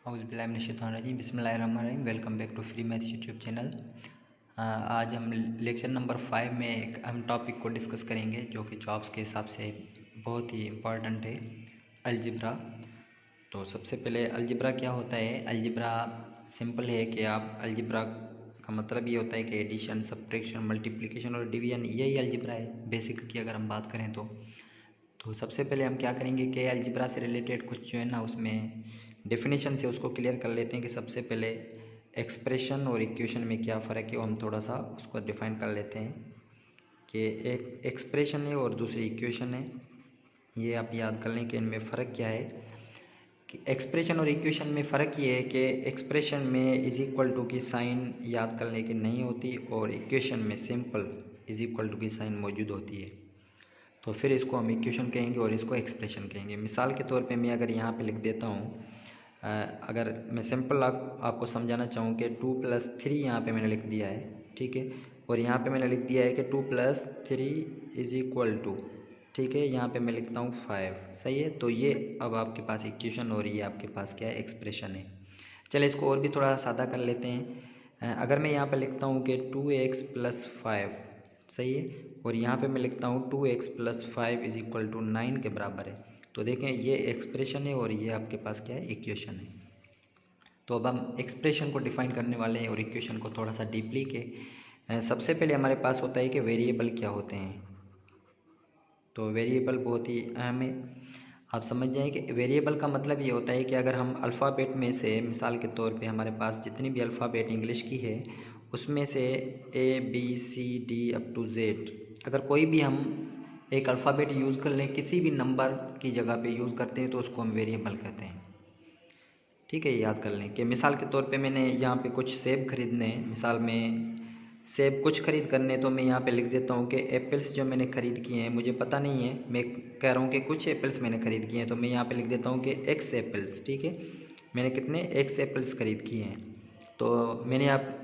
औज़ुबिल्लाहिमिनश्शैतानिर्रजीम बिस्मिल्लाहिर्रहमानिर्रहीम। Welcome back to free maths YouTube channel. आज हम लेक्चर नंबर 5 में एक अहम टॉपिक को डिस्कस करेंगे जो कि जॉब्स के हिसाब से बहुत ही इम्पॉर्टेंट है, अलजेब्रा। तो सबसे पहले अलजेब्रा क्या होता है। अलजेब्रा सिंपल है कि आप अलजेब्रा का मतलब ये होता है कि एडिशन, सब्ट्रैक्शन, मल्टीप्लिकेशन और डिवीजन, यही अलजेब्रा है बेसिक की अगर हम बात करें तो सबसे पहले हम क्या करेंगे कि अलजेब्रा से रिलेटेड कुछ जो है ना उसमें डेफिनेशन से उसको क्लियर कर लेते हैं कि सबसे पहले एक्सप्रेशन और इक्वेशन में क्या फ़र्क है, वो हम थोड़ा सा उसको डिफाइन कर लेते हैं कि एक एक्सप्रेशन है और दूसरी इक्वेशन है। ये आप याद कर लें कि इनमें फ़र्क क्या है। कि एक्सप्रेशन और इक्वेशन में फ़र्क ये है कि एक्सप्रेशन में इज इक्वल टू की साइन याद करने की नहीं होती और इक्वेशन में सिंपल इज इक्वल टू की साइन मौजूद होती है। तो फिर इसको हम इक्वेशन कहेंगे और इसको एक्सप्रेशन कहेंगे। मिसाल के तौर पे मैं अगर यहाँ पे लिख देता हूँ, अगर मैं सिंपल आपको समझाना चाहूँ कि 2 + 3 यहाँ पे मैंने लिख दिया है, ठीक है, और यहाँ पे मैंने लिख दिया है कि 2 + 3 = 2, ठीक है, यहाँ पे मैं लिखता हूँ 5, सही है। तो ये अब आपके पास इक्वेशन और ये आपके पास क्या है, एक्सप्रेशन है। चलिए इसको और भी थोड़ा सादा कर लेते हैं। अगर मैं यहाँ पे लिखता हूँ कि 2x + 5, सही है, और यहाँ पे मैं लिखता हूँ 2x + 5 = 9 के बराबर है, तो देखें ये एक्सप्रेशन है और ये आपके पास क्या है, इक्वेशन है। तो अब हम एक्सप्रेशन को डिफाइन करने वाले हैं और इक्वेशन को थोड़ा सा डीपली के। सबसे पहले हमारे पास होता है कि वेरिएबल क्या होते हैं। तो वेरिएबल बहुत ही अहम है। आप समझ जाएं कि वेरिएबल का मतलब ये होता है कि अगर हम अल्फ़ाबेट में से मिसाल के तौर पे हमारे पास जितनी भी अल्फ़ाबेट इंग्लिश की है उसमें से ABCD अप टू Z, अगर कोई भी हम एक अल्फ़ाबेट यूज़ कर लें, किसी भी नंबर की जगह पे यूज़ करते हैं तो उसको हम वेरिएबल कहते हैं, ठीक है। याद कर लें कि मिसाल के तौर पे मैंने यहाँ पे कुछ सेब खरीदने हैं, मिसाल में सेब कुछ ख़रीद करने, तो मैं यहाँ पे लिख देता हूँ कि एप्पल्स जो मैंने ख़रीद किए हैं, मुझे पता नहीं है, मैं कह रहा हूँ कि कुछ एप्पल्स मैंने ख़रीद किए हैं, तो मैं यहाँ पे लिख देता हूँ कि X एप्पल्स, ठीक है, मैंने कितने X एप्पल्स ख़रीद किए हैं। तो मैंने आप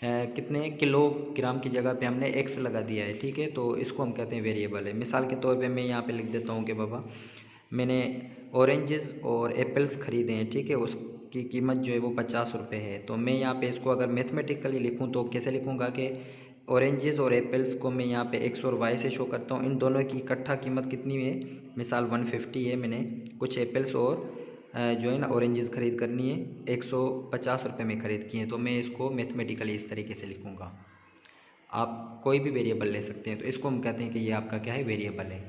कितने किलोग्राम की जगह पे हमने X लगा दिया है, ठीक है, तो इसको हम कहते हैं वेरिएबल है। मिसाल के तौर पर मैं यहाँ पर लिख देता हूँ कि बाबा मैंने ऑरेंजेस और एप्पल्स ख़रीदे हैं, ठीक है, उसकी कीमत जो है वो 50 रुपये है। तो मैं यहाँ पे इसको अगर मैथमेटिकली लिखूँ तो कैसे लिखूँगा कि ऑरेंजेस और एप्पल्स को मैं यहाँ पे X और Y से शो करता हूँ, इन दोनों की इकट्ठा कीमत कितनी है, मिसाल 150 है, मैंने कुछ एप्पल्स और जो है ना ऑरेंजेस ख़रीद करनी है, 150 रुपये में ख़रीद किए हैं, तो मैं इसको मैथमेटिकली इस तरीके से लिखूँगा। आप कोई भी वेरिएबल ले सकते हैं, तो इसको हम कहते हैं कि ये आपका क्या है, वेरिएबल है,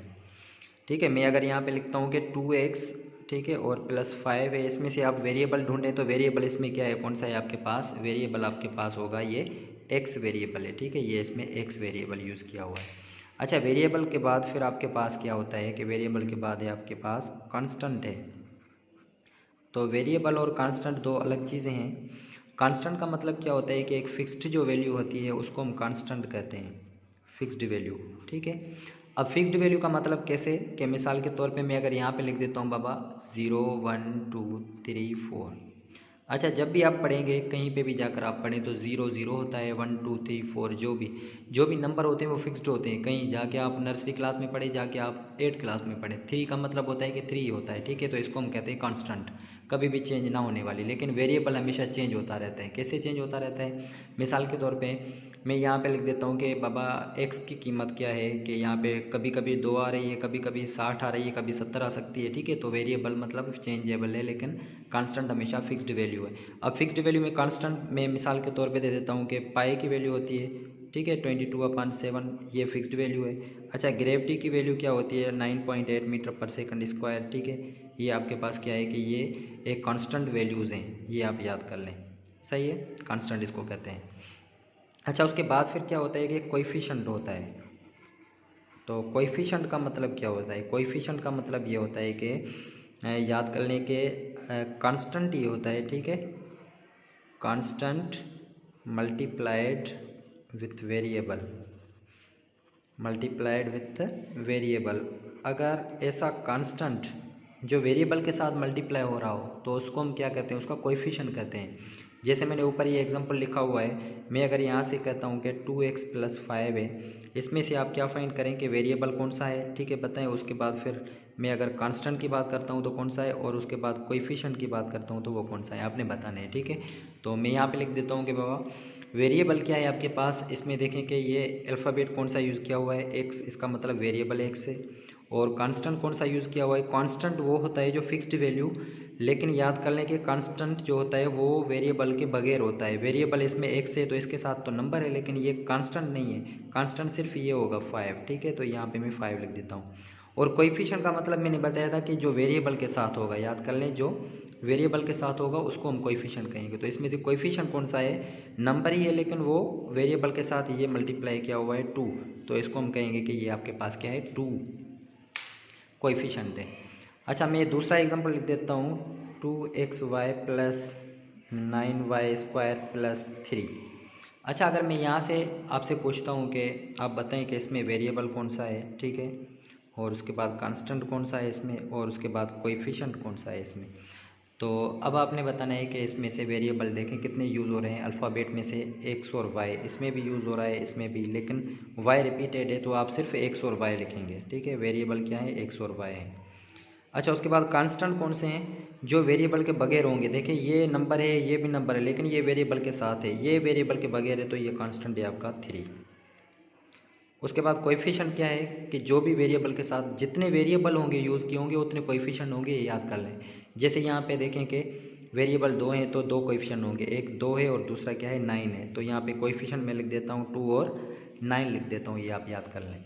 ठीक है। मैं अगर यहाँ पे लिखता हूँ कि 2x, ठीक है, और +5 है, इसमें से आप वेरिएबल ढूंढें तो वेरिएबल इसमें क्या है, कौन सा है आपके पास, वेरिएबल आपके पास होगा ये x वेरिएबल है, ठीक है, ये इसमें x वेरिएबल यूज़ किया हुआ है। अच्छा, वेरिएबल के बाद फिर आपके पास क्या होता है कि वेरिएबल के बाद है आपके पास कांस्टेंट है। तो वेरिएबल और कांस्टेंट दो अलग चीज़ें हैं। कांस्टेंट का मतलब क्या होता है कि एक फिक्स्ड जो वैल्यू होती है उसको हम कांस्टेंट कहते हैं, फिक्स्ड वैल्यू, ठीक है। अब फिक्स्ड वैल्यू का मतलब कैसे कि मिसाल के तौर पे मैं अगर यहाँ पे लिख देता हूँ बाबा 0 1 2 3 4, अच्छा, जब भी आप पढ़ेंगे कहीं पे भी जाकर आप पढ़ें तो 0 0 होता है, 1 2 3 4 जो भी नंबर होते हैं वो फिक्स्ड होते हैं। कहीं जाके आप नर्सरी क्लास में पढ़े, जाके आप 8 क्लास में पढ़ें, 3 का मतलब होता है कि 3 होता है, ठीक है, तो इसको हम कहते हैं कांस्टेंट, कभी भी चेंज ना होने वाली। लेकिन वेरिएबल हमेशा चेंज होता रहता है। कैसे चेंज होता रहता है, मिसाल के तौर पे मैं यहाँ पे लिख देता हूँ कि बाबा x की कीमत क्या है, कि यहाँ पे कभी कभी 2 आ रही है, कभी कभी 60 आ रही है, कभी 70 आ सकती है, ठीक है। तो वेरिएबल मतलब चेंजेबल है, लेकिन कांस्टेंट हमेशा फिक्स्ड वैल्यू है। अब फिक्स्ड वैल्यू में कांस्टेंट में मिसाल के तौर पे दे देता हूँ कि पाई की वैल्यू होती है, ठीक है, 22/7, ये फिक्स्ड वैल्यू है। अच्छा, ग्रेविटी की वैल्यू क्या होती है, 9.8 मीटर/सेकंड², ठीक है, ये आपके पास क्या है कि ये एक कांस्टेंट वैल्यूज़ हैं, ये आप याद कर लें, सही है, कांस्टेंट इसको कहते हैं। अच्छा, उसके बाद फिर क्या होता है कि कोएफिशिएंट होता है। तो कोएफिशिएंट का मतलब क्या होता है, कोएफिशिएंट का मतलब ये होता है कि याद कर लें कि कांस्टेंट ये होता है, ठीक है, कांस्टेंट मल्टीप्लाइड विथ वेरिएबल, अगर ऐसा कांस्टेंट जो वेरिएबल के साथ मल्टीप्लाई हो रहा हो तो उसको हम क्या कहते हैं, उसका कोएफिशिएंट कहते हैं। जैसे मैंने ऊपर ये एग्जांपल लिखा हुआ है, मैं अगर यहाँ से कहता हूँ कि 2x + 5 है, इसमें से आप क्या फाइंड करें कि वेरिएबल कौन सा है, ठीक है, बताएं। उसके बाद फिर मैं अगर कांस्टेंट की बात करता हूँ तो कौन सा है, और उसके बाद कोएफिशिएंट की बात करता हूँ तो वो कौन सा है, आपने बताना है। ठीक है, तो मैं यहाँ पे लिख देता हूँ कि बाबा वेरिएबल क्या है आपके पास। इसमें देखें कि ये अल्फ़ाबेट कौन सा यूज़ किया हुआ है, एक्स, इसका मतलब वेरिएबल एक्स है। और कांस्टेंट कौन सा यूज़ किया हुआ है, कांस्टेंट वो होता है जो फिक्स्ड वैल्यू, लेकिन याद कर लें कि कांस्टेंट जो होता है वो वेरिएबल के बगैर होता है। वेरिएबल इसमें एक्स है तो इसके साथ तो नंबर है, लेकिन ये कांस्टेंट नहीं है। कांस्टेंट सिर्फ ये होगा 5। ठीक है, तो यहाँ पे मैं 5 लिख देता हूँ। और कोएफिशिएंट का मतलब मैंने बताया था कि जो वेरिएबल के साथ होगा, याद कर लें, जो वेरिएबल के साथ होगा उसको हम कोएफिशिएंट कहेंगे। तो इसमें से कोएफिशिएंट कौन सा है, नंबर ही है, लेकिन वो वेरिएबल के साथ ये मल्टीप्लाई किया हुआ है 2, तो इसको हम कहेंगे कि ये आपके पास क्या है, 2 कोएफिशिएंट है। अच्छा, मैं दूसरा एग्जांपल लिख देता हूँ, 2xy प्लस 9y² प्लस 3। अच्छा, अगर मैं यहाँ से आपसे पूछता हूँ कि आप बताएं कि इसमें वेरिएबल कौन सा है, ठीक है, और उसके बाद कांस्टेंट कौन सा है इसमें, और उसके बाद कोएफिशिएंट कौन सा है इसमें, तो अब आपने बताना है कि इसमें से वेरिएबल देखें कितने यूज़ हो रहे हैं। अल्फ़ाबेट में से एक्स और वाई, इसमें भी यूज़ हो रहा है, इसमें भी, लेकिन वाई रिपीटेड है तो आप सिर्फ एक्स और वाई लिखेंगे। ठीक है, वेरिएबल क्या है, एक्स और वाई है। अच्छा, उसके बाद कांस्टेंट कौन से हैं, जो वेरिएबल के बगैर होंगे। देखिए ये नंबर है, ये भी नंबर है, लेकिन ये वेरिएबल के साथ है, ये वेरिएबल के बगैर है, तो ये कांस्टेंट है आपका 3। उसके बाद कोएफिशिएंट क्या है कि जो भी वेरिएबल के साथ जितने वेरिएबल होंगे यूज़ किए होंगे उतने कोएफिशिएंट होंगे, ये याद कर लें। जैसे यहाँ पे देखें कि वेरिएबल 2 हैं तो 2 कोएफिशिएंट होंगे, एक 2 है और दूसरा क्या है, 9 है, तो यहाँ पे कोएफिशिएंट मैं लिख देता हूँ 2 और 9 लिख देता हूँ, ये आप याद कर लें।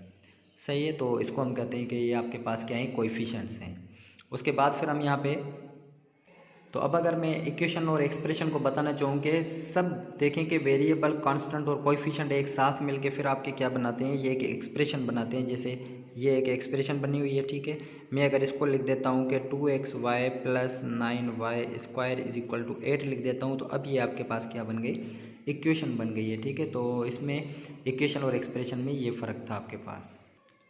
सही है, तो इसको हम कहते हैं कि ये आपके पास क्या है, कोएफिशिएंट्स हैं। उसके बाद फिर हम यहाँ पे, तो अब अगर मैं इक्वेशन और एक्सप्रेशन को बताना चाहूँ कि सब देखें कि वेरिएबल, कांस्टेंट और कोएफिशिएंट एक साथ मिलके फिर आपके क्या बनाते हैं, ये एक एक्सप्रेशन बनाते हैं। जैसे ये एक एक्सप्रेशन बनी हुई है, ठीक है, मैं अगर इसको लिख देता हूँ कि 2xy plus 9y² is equal to 8 लिख देता हूँ, तो अब ये आपके पास क्या बन गई, इक्वेशन बन गई है। ठीक है, तो इसमें इक्वेशन और एक्सप्रेशन में ये फ़र्क था आपके पास।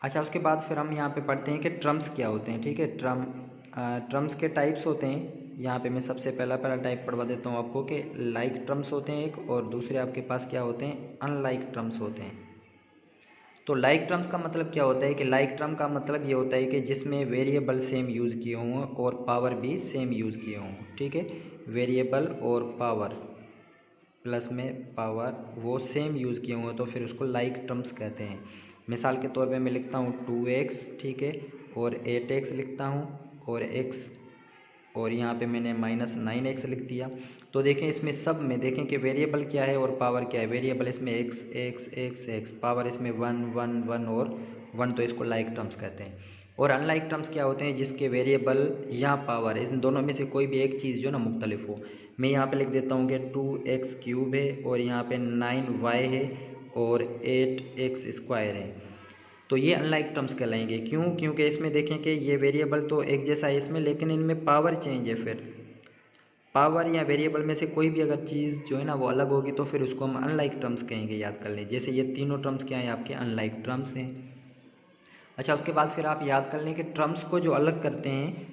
अच्छा, उसके बाद फिर हम यहाँ पे पढ़ते हैं कि ट्रम्स क्या होते हैं। ठीक है, ट्रम्स के टाइप्स होते हैं। यहाँ पे मैं सबसे पहला टाइप पढ़वा देता हूँ आपको कि लाइक ट्रम्स होते हैं एक, और दूसरे आपके पास क्या होते हैं, अनलाइक ट्रम्स होते हैं। तो लाइक ट्रम्स का मतलब क्या होता है कि लाइक ट्रम का मतलब ये होता है कि जिसमें वेरिएबल सेम यूज़ किए हों और पावर भी सेम यूज़ किए हों। ठीक है, वेरिएबल और पावर प्लस में पावर वो सेम यूज़ किए हों तो फिर उसको लाइक टर्म्स कहते हैं। मिसाल के तौर पे मैं लिखता हूँ 2x, ठीक है, और 8x लिखता हूँ, और x, और यहाँ पे मैंने -9x लिख दिया। तो देखें इसमें सब में देखें कि वेरिएबल क्या है और पावर क्या है। वेरिएबल इसमें x, पावर इसमें 1 1 1 और 1, तो इसको लाइक टर्म्स कहते हैं। और अनलाइक टर्म्स क्या होते हैं, जिसके वेरिएबल या पावर, इन दोनों में से कोई भी एक चीज़ जो ना मुख्तलिफ हो। मैं यहाँ पे लिख देता हूँ कि 2x³ है और यहाँ पे 9y है और 8x² है, तो ये अनलाइक टर्म्स कहलाएंगे। क्यों, क्योंकि इसमें देखें कि ये वेरिएबल तो एक जैसा है इसमें, लेकिन इनमें पावर चेंज है। फिर पावर या वेरिएबल में से कोई भी अगर चीज़ जो है ना वो अलग होगी तो फिर उसको हम अनलाइक टर्म्स कहेंगे, याद कर लें। जैसे ये तीनों टर्म्स क्या हैं आपके, अनलाइक टर्म्स हैं। अच्छा, उसके बाद फिर आप याद कर लें कि टर्म्स को जो अलग करते हैं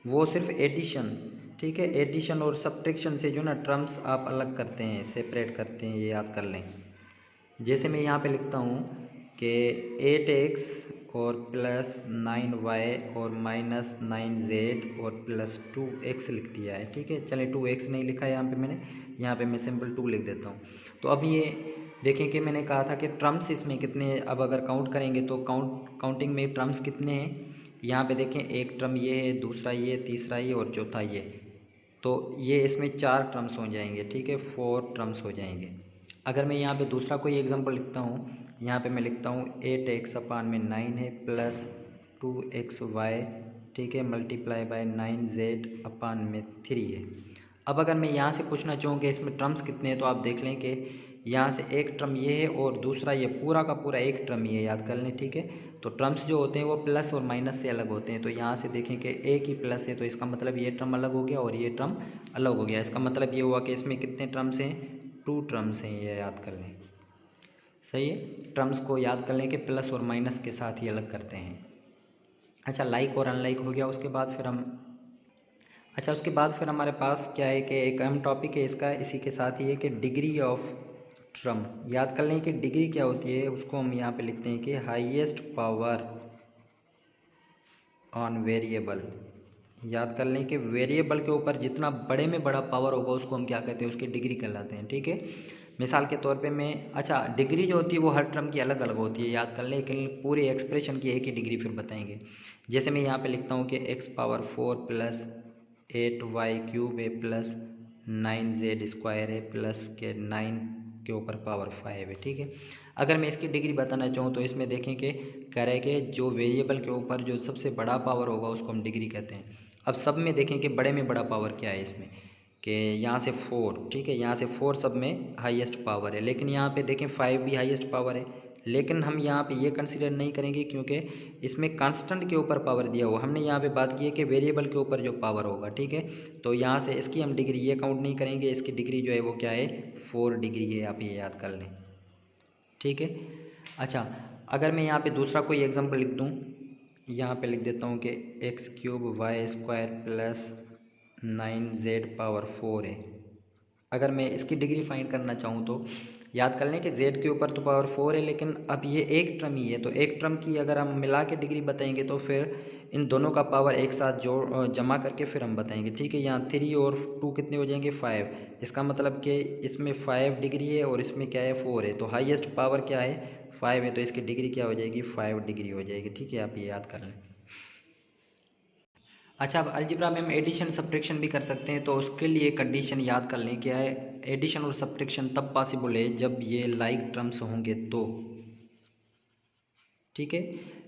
वो सिर्फ एडिशन, ठीक है, एडिशन और सब्ट्रैक्शन से जो ना टर्म्स आप अलग करते हैं, सेपरेट करते हैं, ये याद कर लें। जैसे मैं यहाँ पे लिखता हूँ कि 8x और प्लस 9y और -9z और प्लस 2x लिख दिया है। ठीक है, चलिए 2x नहीं लिखा है यहाँ पे मैंने, यहाँ पे मैं सिंपल 2 लिख देता हूँ। तो अब ये देखें कि मैंने कहा था कि टर्म्स इसमें कितने, अब अगर काउंट करेंगे तो काउंटिंग में टर्म्स कितने हैं। यहाँ पे देखें, एक टर्म ये है, दूसरा ये, तीसरा ये और चौथा ये, तो ये इसमें 4 टर्म्स हो जाएंगे। ठीक है, 4 टर्म्स हो जाएंगे। अगर मैं यहाँ पे दूसरा कोई एग्जांपल लिखता हूँ, यहाँ पे मैं लिखता हूँ 8x/9 है प्लस 2xy, ठीक है, मल्टीप्लाई बाय 9z/3 है। अब अगर मैं यहाँ से पूछना चाहूँ कि इसमें टर्म्स कितने हैं, तो आप देख लें कि यहाँ से एक टर्म ये है और दूसरा ये पूरा का पूरा एक टर्म ये है, याद कर लें। ठीक है, तो टर्म्स जो होते हैं वो प्लस और माइनस से अलग होते हैं। तो यहाँ से देखें कि एक ही प्लस है तो इसका मतलब ये टर्म अलग हो गया और ये टर्म अलग हो गया। इसका मतलब ये हुआ कि इसमें कितने टर्म्स हैं, 2 टर्म्स हैं, ये याद कर लें। सही है, टर्म्स को याद कर लें कि प्लस और माइनस के साथ ही अलग करते हैं। अच्छा, लाइक और अनलाइक हो गया। उसके बाद फिर हमारे पास क्या है कि एक अहम टॉपिक है इसका, इसी के साथ ही है कि डिग्री ऑफ ट्रम। याद कर लें कि डिग्री क्या होती है, उसको हम यहाँ पे लिखते हैं कि हाईएस्ट पावर ऑन वेरिएबल। याद कर लें कि वेरिएबल के ऊपर जितना बड़े में बड़ा पावर होगा उसको हम क्या कहते हैं, उसकी डिग्री कहलाते हैं। ठीक है, मिसाल के तौर पे मैं, अच्छा डिग्री जो होती है वो हर टर्म की अलग अलग होती है, याद कर लें, लेकिन पूरी एक्सप्रेशन की एक ही डिग्री फिर बताएंगे। जैसे मैं यहाँ पे लिखता हूँ कि x⁴ प्लस 8y³ है प्लस 9z² है प्लस के 9 के ऊपर पावर 5 है। ठीक है, अगर मैं इसकी डिग्री बताना चाहूँ तो इसमें देखें कि कह रहे हैं कि जो वेरिएबल के ऊपर जो सबसे बड़ा पावर होगा उसको हम डिग्री कहते हैं। अब सब में देखें कि बड़े में बड़ा पावर क्या है इसमें, कि यहाँ से 4, ठीक है, यहाँ से 4 सब में हाईएस्ट पावर है, लेकिन यहाँ पे देखें 5 भी हाईएस्ट पावर है, लेकिन हम यहाँ पे ये कंसीडर नहीं करेंगे क्योंकि इसमें कांस्टेंट के ऊपर पावर दिया हुआ। हमने यहाँ पे बात की है कि वेरिएबल के ऊपर जो पावर होगा। ठीक है, तो यहाँ से इसकी हम डिग्री ये काउंट नहीं करेंगे, इसकी डिग्री जो है वो क्या है, 4 डिग्री है, आप ये याद कर लें। ठीक है, अच्छा अगर मैं यहाँ पे दूसरा कोई एग्जांपल लिख दूँ, यहाँ पे लिख देता हूँ कि x³ y² प्लस 9z⁴ है। अगर मैं इसकी डिग्री फाइंड करना चाहूँ तो याद कर लें कि z के ऊपर तो पावर 4 है, लेकिन अब ये एक टर्म ही है, तो एक टर्म की अगर हम मिला के डिग्री बताएंगे तो फिर इन दोनों का पावर एक साथ जोड़ जमा करके फिर हम बताएंगे। ठीक है, यहाँ 3 और 2 कितने हो जाएंगे, 5। इसका मतलब कि इसमें 5 डिग्री है और इसमें क्या है, 4 है, तो हाईएस्ट पावर क्या है, 5 है, तो इसकी डिग्री क्या हो जाएगी, 5 डिग्री हो जाएगी। ठीक है, आप ये याद कर लें। अच्छा, अब अलजेब्रा में हम एडिशन सब्ट्रैक्शन भी कर सकते हैं, तो उसके लिए कंडीशन याद कर लें क्या है, एडिशन और सब्ट्रैक्शन तब पॉसिबल है जब ये लाइक टर्म्स होंगे तो। ठीक है,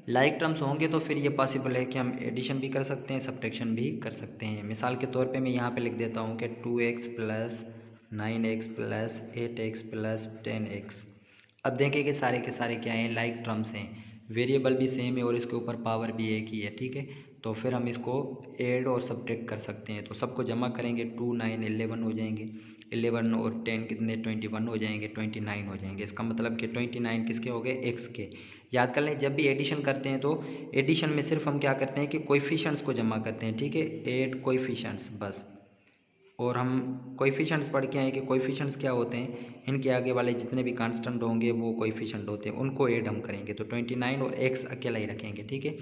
लाइक टर्म्स होंगे तो फिर ये पॉसिबल है कि हम एडिशन भी कर सकते हैं, सब्ट्रैक्शन भी कर सकते हैं। मिसाल के तौर पे मैं यहाँ पे लिख देता हूँ कि 2x plus 9x plus 8x plus 10x। अब देखें कि सारे के सारे क्या हैं, लाइक टर्म्स हैं, वेरिएबल भी सेम है और इसके ऊपर पावर भी एक ही है। ठीक है, तो फिर हम इसको ऐड और सब्ट्रैक्ट कर सकते हैं, तो सबको जमा करेंगे, 2 9 11 हो जाएंगे, 11 और 10 कितने, 21 हो जाएंगे, 29 हो जाएंगे। इसका मतलब कि 29 किसके हो गए, एक्स के। याद कर लें, जब भी एडिशन करते हैं तो एडिशन में सिर्फ हम क्या करते हैं कि कोएफिशिएंट्स को जमा करते हैं। ठीक है, ऐड कोएफिशिएंट्स बस, और हम कोएफिशिएंट्स पढ़ के आए कि कोएफिशिएंट्स क्या होते हैं, इनके आगे वाले जितने भी कांस्टेंट होंगे वो कोएफिशिएंट होते हैं, उनको ऐड हम करेंगे, तो 29 और एक्स अकेला ही रखेंगे। ठीक है,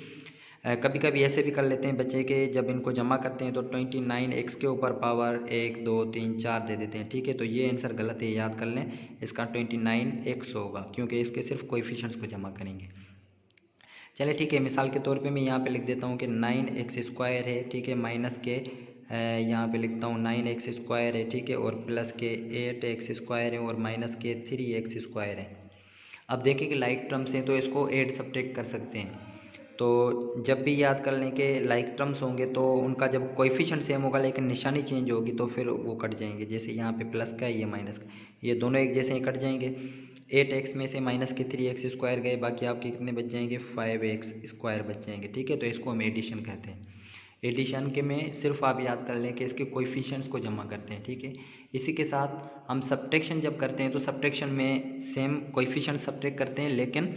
कभी कभी ऐसे भी कर लेते हैं बच्चे के, जब इनको जमा करते हैं तो 29 एक्स के ऊपर पावर 1 2 3 4 दे देते हैं। ठीक है, तो ये आंसर गलत है, याद कर लें, इसका 29 एक्स होगा क्योंकि इसके सिर्फ कोएफिशिएंट्स को जमा करेंगे। चलिए ठीक है, मिसाल के तौर पे मैं यहाँ पे लिख देता हूँ कि 9x² है। ठीक है, माइनस के यहाँ पे लिखता हूँ 9x² है। ठीक है, और प्लस के 8x² है और माइनस के 3x² है। अब देखें कि लाइक टर्म्स हैं तो इसको ऐड सब्ट्रैक्ट कर सकते हैं, तो जब भी याद कर लें कि लाइक टर्म्स होंगे तो उनका जब कोएफिशिएंट सेम होगा लेकिन निशानी चेंज होगी तो फिर वो कट जाएंगे। जैसे यहाँ पे प्लस का है, ये माइनस का, ये दोनों एक जैसे ही कट जाएंगे। 8x में से माइनस के 3x² गए, बाकी आपके कितने बच जाएंगे, 5x² बच जाएंगे। ठीक है, तो इसको हम एडिशन कहते हैं। एडिशन के में सिर्फ आप याद कर लें कि इसके कोएफिशिएंट्स को जमा करते हैं। ठीक है, इसी के साथ हम सब्ट्रैक्शन जब करते हैं तो सब्ट्रैक्शन में सेम कोएफिशिएंट सब्ट्रैक्ट करते हैं, लेकिन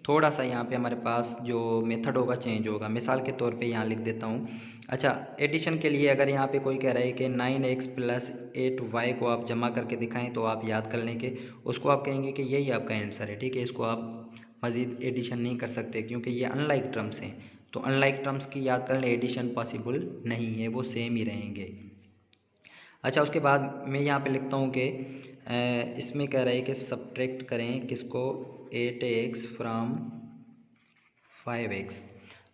थोड़ा सा यहाँ पे हमारे पास जो मेथड होगा चेंज होगा। मिसाल के तौर पे यहाँ लिख देता हूँ। अच्छा, एडिशन के लिए अगर यहाँ पे कोई कह रहा है कि 9x प्लस 8y को आप जमा करके दिखाएं तो आप याद कर लें कि उसको आप कहेंगे कि यही आपका आंसर है। ठीक है, इसको आप मज़ीद एडिशन नहीं कर सकते क्योंकि ये अनलाइक टर्म्स हैं, तो अनलाइक टर्म्स की याद कर लें, एडिशन पॉसिबल नहीं है, वो सेम ही रहेंगे। अच्छा, उसके बाद मैं यहाँ पे लिखता हूँ कि इसमें कह रहा है कि सब्ट्रैक्ट करें किसको, 8x फ्राम 5x।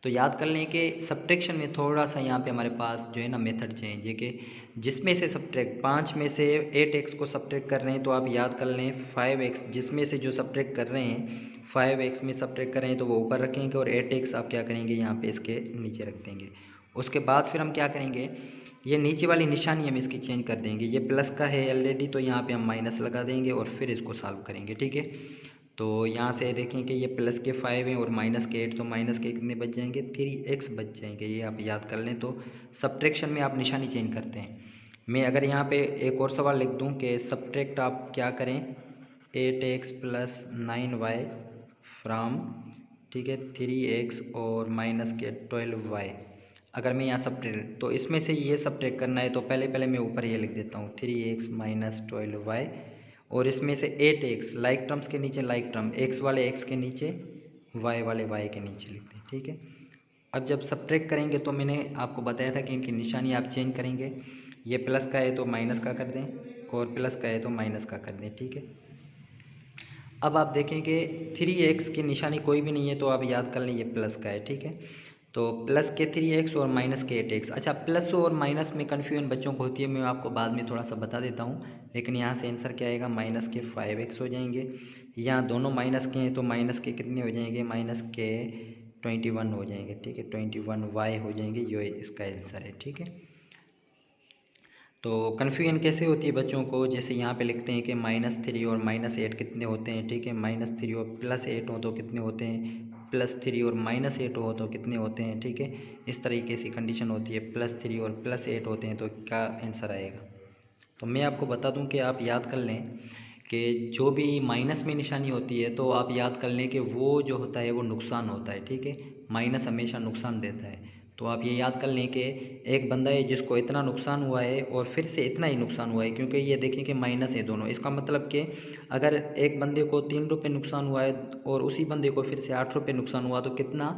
तो याद कर लें कि सब्ट्रैक्शन में थोड़ा सा यहाँ पे हमारे पास जो है ना मेथड चेंज है कि जिसमें से सब्ट्रैक्ट 5 में से 8x को सब्ट्रैक्ट कर रहे हैं तो आप याद कर लें 5x, जिसमें से जो सब्ट्रैक्ट कर रहे हैं 5x में सब्ट्रैक्ट कर रहे हैं तो वो ऊपर रखेंगे और 8x आप क्या करेंगे, यहाँ पे इसके नीचे रख देंगे। उसके बाद फिर हम क्या करेंगे, ये नीचे वाली निशानी हम इसकी चेंज कर देंगे, ये प्लस का है ऑलरेडी तो यहाँ पे हम माइनस लगा देंगे और फिर इसको सॉल्व करेंगे। ठीक है, तो यहाँ से देखें कि ये प्लस के 5 हैं और माइनस के 8, तो माइनस के कितने बच जाएंगे, 3x बच जाएंगे, ये आप याद कर लें। तो सब्ट्रैक्शन में आप निशानी चेंज करते हैं। मैं अगर यहाँ पे एक और सवाल लिख दूँ कि सब्ट्रैक्ट आप क्या करें, 8x प्लस 9y फ्राम, ठीक है, 3x और माइनस के 12y। अगर मैं यहाँ सब्ट्रैक्ट, तो इसमें से ये सब्ट्रैक्ट करना है तो पहले मैं ऊपर ये लिख देता हूँ 3x माइनस 12y, और इसमें से 8x लाइक टर्म्स के नीचे लाइक टर्म, x वाले x के नीचे, y वाले y के नीचे लिखते हैं। ठीक है, अब जब सब्ट्रैक्ट करेंगे तो मैंने आपको बताया था कि इनकी निशानी आप चेंज करेंगे, ये प्लस का है तो माइनस का कर दें और प्लस का है तो माइनस का कर दें, ठीक है। अब आप देखेंगे 3x की निशानी कोई भी नहीं है तो आप याद कर लें ये प्लस का है, ठीक है। तो प्लस के 3x और माइनस के 8x। अच्छा, प्लस और माइनस में कन्फ्यूजन बच्चों को होती है, मैं आपको बाद में थोड़ा सा बता देता हूँ। लेकिन यहाँ से आंसर क्या आएगा, माइनस के 5x हो जाएंगे। यहाँ दोनों माइनस के हैं तो माइनस के कितने हो जाएंगे, माइनस के 21 हो जाएंगे, ठीक है, 21y हो जाएंगे, ये इसका आंसर है, ठीक है। तो कन्फ्यूजन कैसे होती है बच्चों को, जैसे यहाँ पे लिखते हैं कि -3 और -8 कितने होते हैं, ठीक है। -3 और +8 हो तो कितने होते हैं, +3 और -8 हो तो कितने होते हैं, ठीक है। इस तरीके से कंडीशन होती है, +3 और +8 होते हैं तो क्या आंसर आएगा। तो मैं आपको बता दूं कि आप याद कर लें कि जो भी माइनस में निशानी होती है तो आप याद कर लें कि वो जो होता है वो नुकसान होता है, ठीक है। माइनस हमेशा नुकसान देता है। तो आप ये याद कर लें कि एक बंदा है जिसको इतना नुकसान हुआ है और फिर से इतना ही नुकसान हुआ है, क्योंकि ये देखें कि माइनस है दोनों। इसका मतलब कि अगर एक बंदे को 3 रुपये नुकसान हुआ है और उसी बंदे को फिर से 8 रुपये नुकसान हुआ तो कितना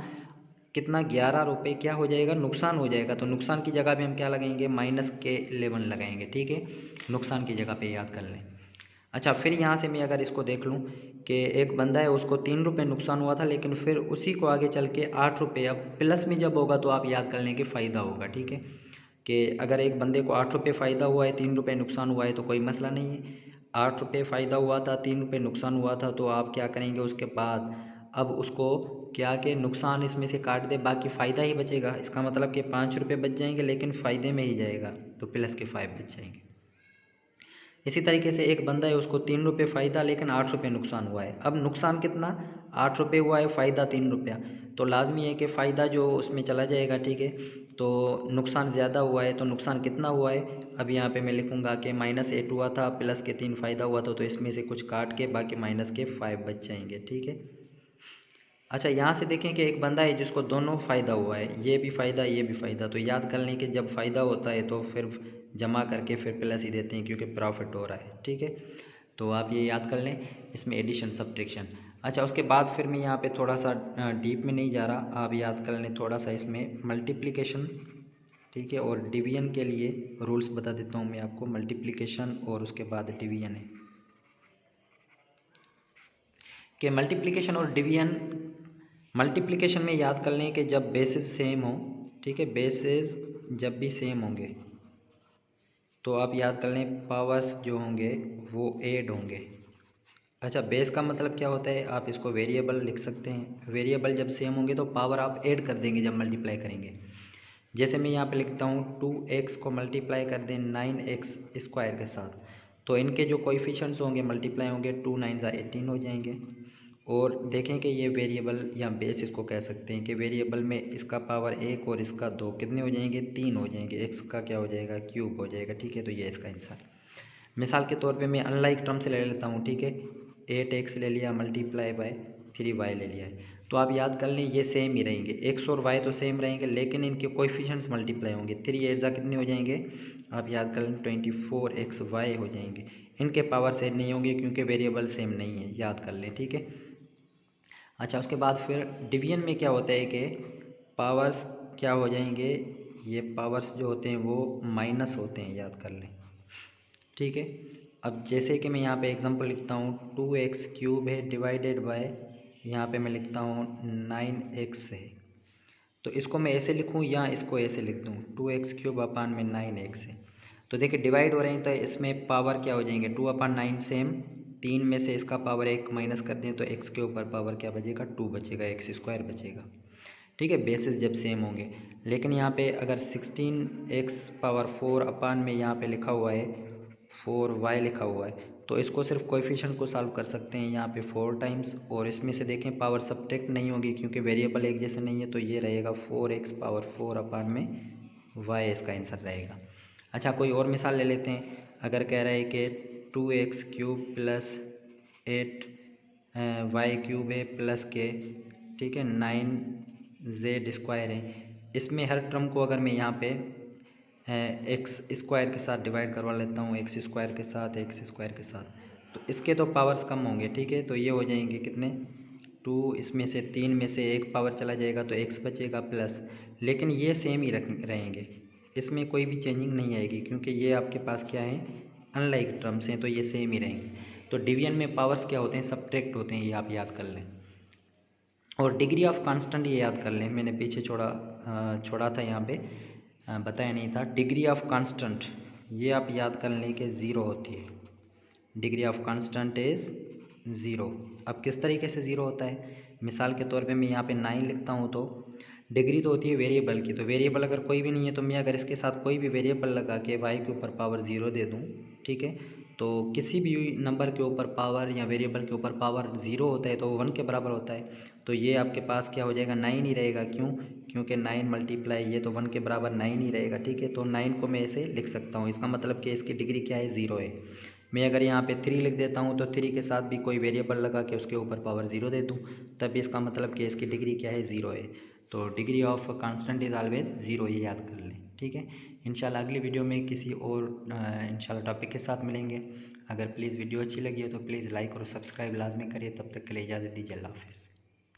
कितना 11 रुपये क्या हो जाएगा, नुकसान हो जाएगा। तो नुकसान की जगह पे हम क्या लगाएंगे, माइनस के 11 लगाएंगे, ठीक है। नुकसान की जगह पे याद कर लें। अच्छा, फिर यहाँ से मैं अगर इसको देख लूँ कि एक बंदा है उसको 3 रुपये नुकसान हुआ था, लेकिन फिर उसी को आगे चल के 8 रुपये, अब प्लस में जब होगा तो आप याद कर लें कि फ़ायदा होगा, ठीक है। कि अगर एक बंदे को 8 रुपये फ़ायदा हुआ है, 3 रुपये नुकसान हुआ है तो कोई मसला नहीं है। 8 रुपये फ़ायदा हुआ था, 3 रुपये नुकसान हुआ था, तो आप क्या करेंगे उसके बाद, अब उसको क्या कि नुकसान इसमें से काट दे, बाकी फ़ायदा ही बचेगा। इसका मतलब कि 5 रुपये बच जाएंगे लेकिन फ़ायदे में ही जाएगा, तो प्लस के 5 बच जाएंगे। इसी तरीके से एक बंदा है उसको 3 रुपये फ़ायदा लेकिन 8 रुपये नुकसान हुआ है। अब नुकसान कितना, 8 रुपये हुआ है, फ़ायदा 3 रुपया, तो लाजमी है कि फ़ायदा जो उसमें चला जाएगा, ठीक है। तो नुकसान ज़्यादा हुआ है तो नुकसान कितना हुआ है, अब यहाँ पे मैं लिखूँगा कि -8 हुआ था, प्लस के 3 फ़ायदा हुआ था, तो इसमें से कुछ काट के बाकी माइनस के 5 बच जाएंगे, ठीक है। अच्छा, यहाँ से देखें कि एक बंदा है जिसको दोनों फ़ायदा हुआ है, ये भी फ़ायदा ये भी फ़ायदा। तो याद कर लें कि जब फ़ायदा होता है तो फिर जमा करके फिर प्लस ही देते हैं क्योंकि प्रॉफिट हो रहा है, ठीक है। तो आप ये याद कर लें, इसमें एडिशन सब्ट्रैक्शन। अच्छा, उसके बाद फिर मैं यहाँ पे थोड़ा सा डीप में नहीं जा रहा, आप याद कर लें थोड़ा सा इसमें मल्टीप्लिकेशन, ठीक है, और डिवीजन के लिए रूल्स बता देता हूँ मैं आपको। मल्टीप्लिकेशन और उसके बाद डिवीजन है कि मल्टीप्लिकेशन और डिवीजन, मल्टीप्लिकेशन में याद कर लें कि जब बेसेस सेम हो, ठीक है, बेसेस जब भी सेम होंगे तो आप याद कर लें पावर्स जो होंगे वो ऐड होंगे। अच्छा, बेस का मतलब क्या होता है, आप इसको वेरिएबल लिख सकते हैं। वेरिएबल जब सेम होंगे तो पावर आप ऐड कर देंगे जब मल्टीप्लाई करेंगे। जैसे मैं यहाँ पे लिखता हूँ 2x को मल्टीप्लाई कर दें 9x स्क्वायर के साथ, तो इनके जो कोएफिशिएंट्स होंगे मल्टीप्लाई होंगे, 2 9 18 हो जाएंगे। और देखें कि ये वेरिएबल या बेस इसको कह सकते हैं कि वेरिएबल में इसका पावर 1 और इसका 2 कितने हो जाएंगे, 3 हो जाएंगे। एक्स का क्या हो जाएगा, क्यूब हो जाएगा, ठीक है। तो ये इसका आंसर। मिसाल के तौर पे मैं अनलाइक टर्म से ले लेता हूँ, ठीक है। 8x ले लिया मल्टीप्लाई बाय 3y ले लिया है, तो आप याद कर लें ये सेम ही रहेंगे, x और y तो सेम रहेंगे लेकिन इनके कोएफिशिएंट्स मल्टीप्लाई होंगे। 3 8 कितने हो जाएंगे, आप याद कर लें 24xy हो जाएंगे। इनके पावर सेम नहीं होंगे क्योंकि वेरिएबल सेम नहीं है, याद कर लें, ठीक है। अच्छा, उसके बाद फिर डिवीजन में क्या होता है कि पावर्स क्या हो जाएंगे, ये पावर्स जो होते हैं वो माइनस होते हैं, याद कर लें, ठीक है। अब जैसे कि मैं यहाँ पे एग्जांपल लिखता हूँ 2x क्यूब है डिवाइडेड बाय, यहाँ पे मैं लिखता हूँ 9x है, तो इसको मैं ऐसे लिखूँ या इसको ऐसे लिख दूँ 2x क्यूब अपान में 9x है। तो देखिए डिवाइड हो रहे हैं तो इसमें पावर क्या हो जाएंगे, 2/9 सेम, 3 में से इसका पावर 1 माइनस कर दें तो x के ऊपर पावर क्या बचेगा, 2 बचेगा, x स्क्वायर बचेगा, ठीक है। बेसिस जब सेम होंगे। लेकिन यहाँ पे अगर 16x⁴ अपान में यहाँ पे लिखा हुआ है 4y लिखा हुआ है, तो इसको सिर्फ कोएफिशिएंट को सॉल्व कर सकते हैं यहाँ पे 4 टाइम्स, और इसमें से देखें पावर सब्ट्रैक्ट नहीं होगी क्योंकि वेरिएबल एक जैसे नहीं है, तो ये रहेगा 4x⁴ अपान में y इसका आंसर रहेगा। अच्छा, कोई और मिसाल ले लेते हैं। अगर कह रहा है कि 2x cube plus 8y cube है प्लस के, ठीक है, 9z स्क्वायर है, इसमें हर टर्म को अगर मैं यहाँ पे एक्स स्क्वायर के साथ डिवाइड करवा लेता हूँ, एक्स स्क्वायर के साथ, एक्स स्क्वायर के साथ, तो इसके तो पावर्स कम होंगे, ठीक है। तो ये हो जाएंगे कितने 2 इसमें से 3 में से 1 पावर चला जाएगा तो x बचेगा प्लस, लेकिन ये सेम ही रहेंगे, इसमें कोई भी चेंजिंग नहीं आएगी क्योंकि ये आपके पास क्या है, अनलाइक टर्म्स हैं, तो ये सेम ही रहेंगे। तो डिवीजन में पावर्स क्या होते हैं, सब्ट्रैक्ट होते हैं, ये आप याद कर लें। और डिग्री ऑफ कांस्टेंट ये याद कर लें, मैंने पीछे छोड़ा था यहाँ पे, बताया नहीं था। डिग्री ऑफ कांस्टेंट ये आप याद कर लें कि 0 होती है, डिग्री ऑफ कांस्टेंट इज़ 0। अब किस तरीके से 0 होता है, मिसाल के तौर पे मैं यहाँ पे 9 लिखता हूँ तो डिग्री तो होती है वेरिएबल की, तो वेरिएबल अगर कोई भी नहीं है तो मैं अगर इसके साथ कोई भी वेरिएबल लगा के y के ऊपर पावर 0 दे दूँ, ठीक है, तो किसी भी नंबर के ऊपर पावर या वेरिएबल के ऊपर पावर 0 होता है तो वो 1 के बराबर होता है। तो ये आपके पास क्या हो जाएगा, 9 ही रहेगा। क्यों, क्योंकि 9 मल्टीप्लाई ये तो 1 के बराबर 9 ही रहेगा, ठीक है। तो 9 को मैं ऐसे लिख सकता हूँ, इसका मतलब कि इसकी डिग्री क्या है, 0 है। मैं अगर यहाँ पे 3 लिख देता हूँ तो 3 के साथ भी कोई वेरिएबल लगा के उसके ऊपर पावर 0 दे दूँ, तब इसका मतलब कि इसकी डिग्री क्या है, 0 है। तो degree of constant is always 0, ये याद कर लें, ठीक है। इंशाल्लाह अगली वीडियो में किसी और इंशाल्लाह टॉपिक के साथ मिलेंगे। अगर प्लीज़ वीडियो अच्छी लगी हो तो प्लीज़ लाइक और सब्सक्राइब लाजमी करिए। तब तक के लिए इजाज़त दीजिए, अल्लाह हाफ़िज़।